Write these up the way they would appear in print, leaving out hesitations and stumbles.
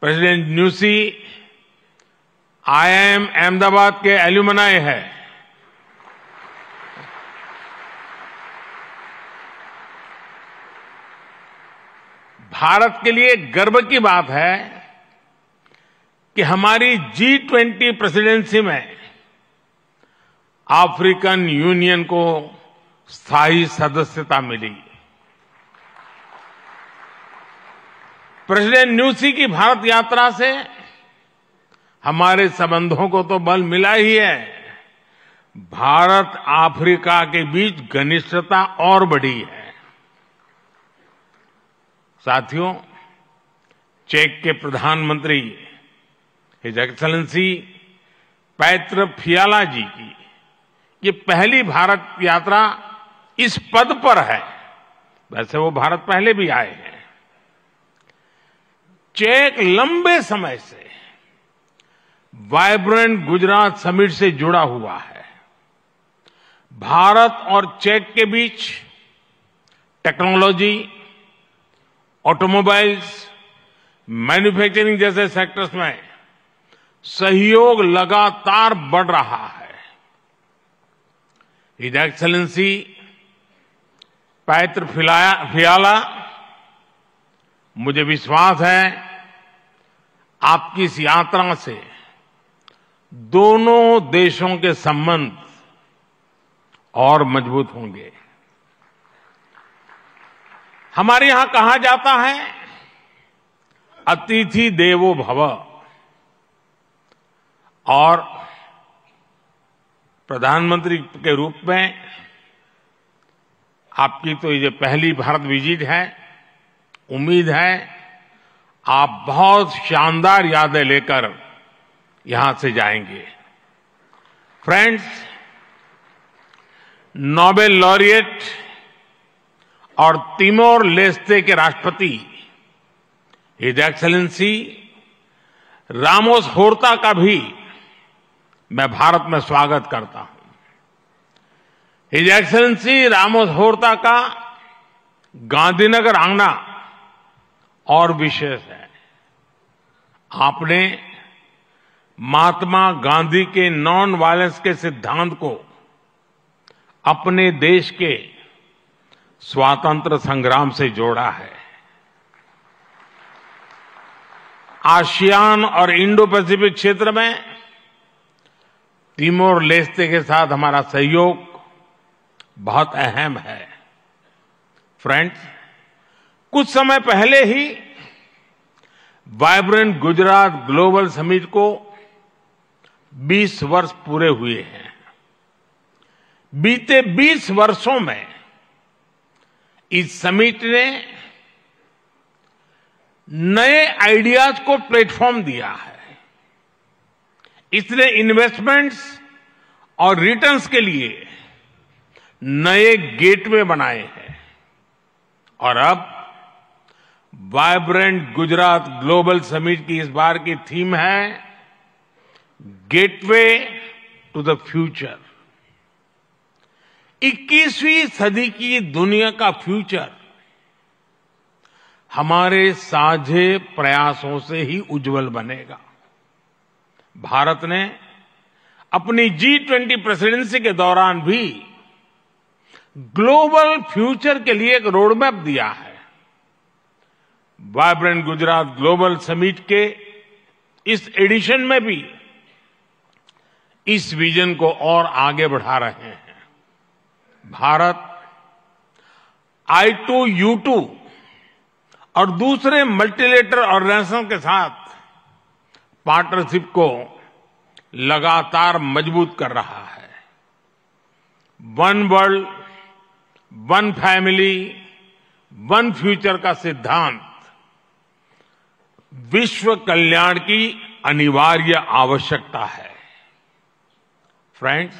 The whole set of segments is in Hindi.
प्रेसिडेंट न्यूसी आईआईएम अहमदाबाद के एल्यूमनाई है। भारत के लिए गर्व की बात है कि हमारी G20 प्रेसिडेंसी में अफ्रीकन यूनियन को स्थायी सदस्यता मिली। प्रेसिडेंट न्यूसी की भारत यात्रा से हमारे संबंधों को तो बल मिला ही है, भारत अफ्रीका के बीच घनिष्ठता और बढ़ी है। साथियों, चेक के प्रधानमंत्री हिज एक्सेलेंसी पैत्र फियाला जी की ये पहली भारत यात्रा इस पद पर है। वैसे वो भारत पहले भी आए हैं। चेक लंबे समय से वाइब्रेंट गुजरात समिट से जुड़ा हुआ है। भारत और चेक के बीच टेक्नोलॉजी, ऑटोमोबाइल्स, मैन्युफैक्चरिंग जैसे सेक्टर्स में सहयोग लगातार बढ़ रहा है। हिज एक्सेलेंसी पैत्र फियाला, मुझे विश्वास है आपकी इस यात्रा से दोनों देशों के संबंध और मजबूत होंगे। हमारे यहां कहा जाता है अतिथि देवो भव, और प्रधानमंत्री के रूप में आपकी तो ये पहली भारत विजिट है। उम्मीद है आप बहुत शानदार यादें लेकर यहां से जाएंगे। फ्रेंड्स, नोबेल लॉरिएट और तिमोर लेस्ते के राष्ट्रपति हिज एक्सेलेंसी रामोस होर्ता का भी मैं भारत में स्वागत करता हूं। हिज एक्सेलेंसी रामोस होर्ता का गांधीनगर आना और विशेष है। आपने महात्मा गांधी के नॉन वायलेंस के सिद्धांत को अपने देश के स्वातंत्र्य संग्राम से जोड़ा है। आसियान और इंडो पैसिफिक क्षेत्र में तिमोर लेस्ते के साथ हमारा सहयोग बहुत अहम है। फ्रेंड्स, कुछ समय पहले ही वाइब्रेंट गुजरात ग्लोबल समिट को 20 वर्ष पूरे हुए हैं। बीते 20 वर्षों में इस समिट ने नए आइडियाज को प्लेटफॉर्म दिया है। इसने इन्वेस्टमेंट्स और रिटर्न्स के लिए नए गेटवे बनाए हैं। और अब वाइब्रेंट गुजरात ग्लोबल समिट की इस बार की थीम है गेटवे टू द फ्यूचर। 21वीं सदी की दुनिया का फ्यूचर हमारे साझे प्रयासों से ही उज्जवल बनेगा। भारत ने अपनी G20 प्रेसिडेंसी के दौरान भी ग्लोबल फ्यूचर के लिए एक रोडमैप दिया है। वाइब्रेंट गुजरात ग्लोबल समिट के इस एडिशन में भी इस विजन को और आगे बढ़ा रहे हैं। भारत I2U2 और दूसरे मल्टीलेटरल ऑर्गेनाइजेशन के साथ पार्टनरशिप को लगातार मजबूत कर रहा है। One world, one family, one future का सिद्धांत विश्व कल्याण की अनिवार्य आवश्यकता है। फ्रेंड्स,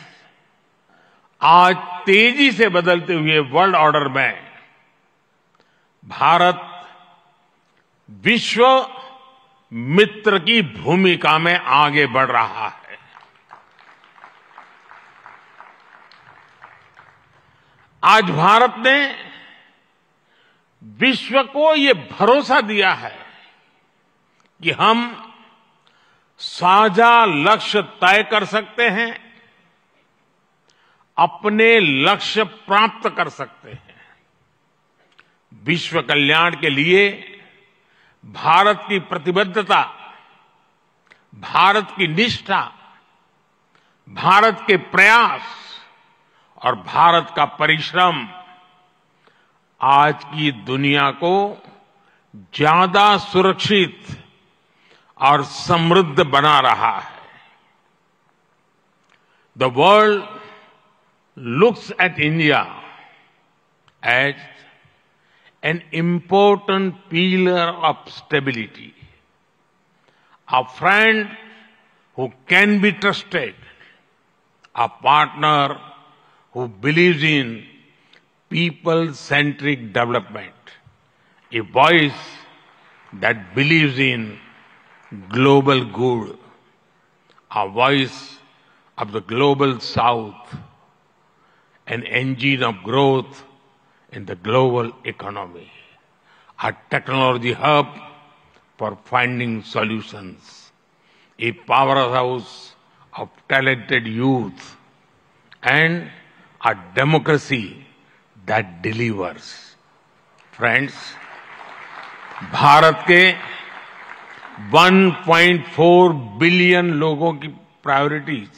आज तेजी से बदलते हुए वर्ल्ड ऑर्डर में भारत विश्व मित्र की भूमिका में आगे बढ़ रहा है। आज भारत ने विश्व को ये भरोसा दिया है कि हम साझा लक्ष्य तय कर सकते हैं, अपने लक्ष्य प्राप्त कर सकते हैं। विश्व कल्याण के लिए भारत की प्रतिबद्धता, भारत की निष्ठा, भारत के प्रयास और भारत का परिश्रम आज की दुनिया को ज्यादा सुरक्षित और समृद्ध बना रहा है। The world looks at India as an important pillar of stability, a friend who can be trusted, a partner who believes in people-centric development, a voice that believes in global good, a voice of the global South, an engine of growth in the global economy, a technology hub for finding solutions, a powerhouse of talented youth, and a democracy that delivers. Friends, Bharat के 1.4 बिलियन लोगों की प्रायोरिटीज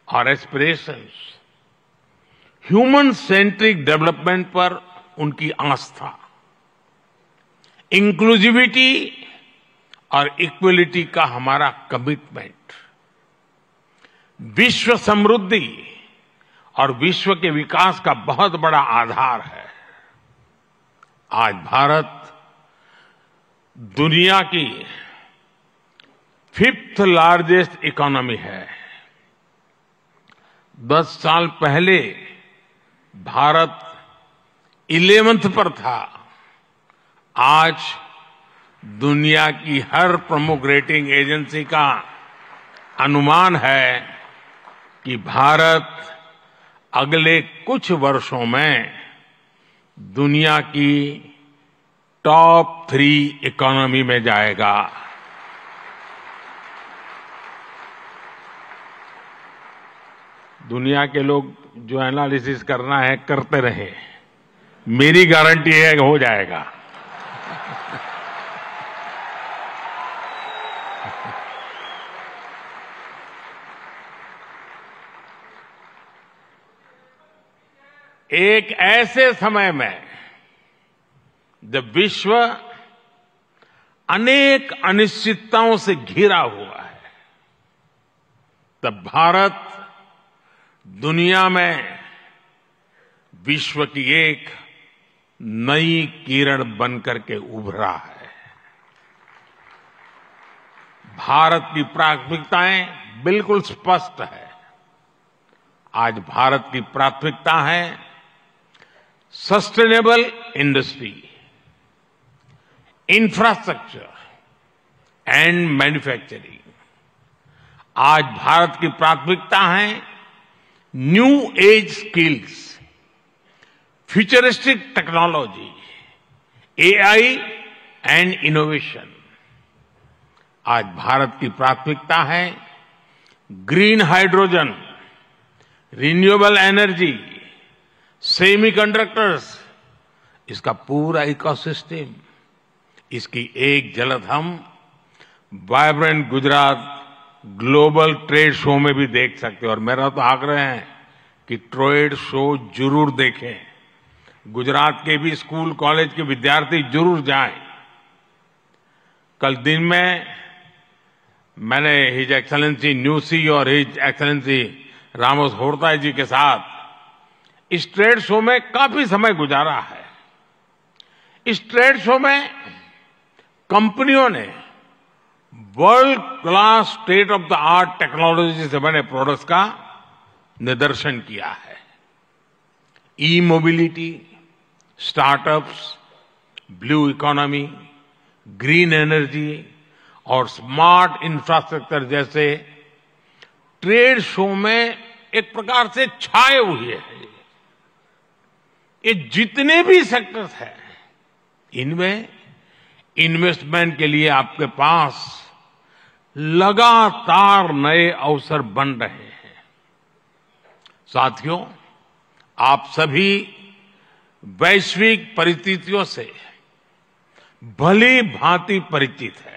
और एस्पिरेशंस, ह्यूमन सेंट्रिक डेवलपमेंट पर उनकी आस्था, इंक्लूसिविटी और इक्वलिटी का हमारा कमिटमेंट, विश्व समृद्धि और विश्व के विकास का बहुत बड़ा आधार है। आज भारत दुनिया की 5th लार्जेस्ट इकोनॉमी है। 10 साल पहले भारत 11th पर था। आज दुनिया की हर प्रमुख रेटिंग एजेंसी का अनुमान है कि भारत अगले कुछ वर्षों में दुनिया की टॉप 3 इकोनॉमी में जाएगा। दुनिया के लोग जो एनालिसिस करना है करते रहे, मेरी गारंटी है कि हो जाएगा। एक ऐसे समय में जब विश्व अनेक अनिश्चितताओं से घिरा हुआ है, तब भारत दुनिया में विश्व की एक नई किरण बनकर के उभरा है। भारत की प्राथमिकताएं बिल्कुल स्पष्ट है। आज भारत की प्राथमिकता है sustainable industry, infrastructure and manufacturing. आज भारत की प्राथमिकता है new age skills, futuristic technology, AI and innovation. आज भारत की प्राथमिकता है green hydrogen, renewable energy, semiconductors, इसका पूरा इकोसिस्टम। इसकी एक झलक हम vibrant Gujarat global trade show में भी देख सकते हैं। और मेरा तो आग्रह है कि ट्रेड शो जरूर देखें। गुजरात के भी स्कूल कॉलेज के विद्यार्थी जरूर जाएं। कल दिन में मैंने हिज एक्सेलेंसी न्यूसी और हिज एक्सेलेंसी रामोस होर्ताई जी के साथ इस ट्रेड शो में काफी समय गुजारा है। इस ट्रेड शो में कंपनियों ने world class state of the art technology से बने प्रोडक्ट्स का निदर्शन किया है। E mobility, startups, blue economy, green energy और स्मार्ट इंफ्रास्ट्रक्चर जैसे ट्रेड शो में एक प्रकार से छाए हुए हैं। ये जितने भी सेक्टर्स हैं, इनमें इन्वेस्टमेंट के लिए आपके पास लगातार नए अवसर बन रहे हैं। साथियों, आप सभी वैश्विक परिस्थितियों से भली भांति परिचित हैं।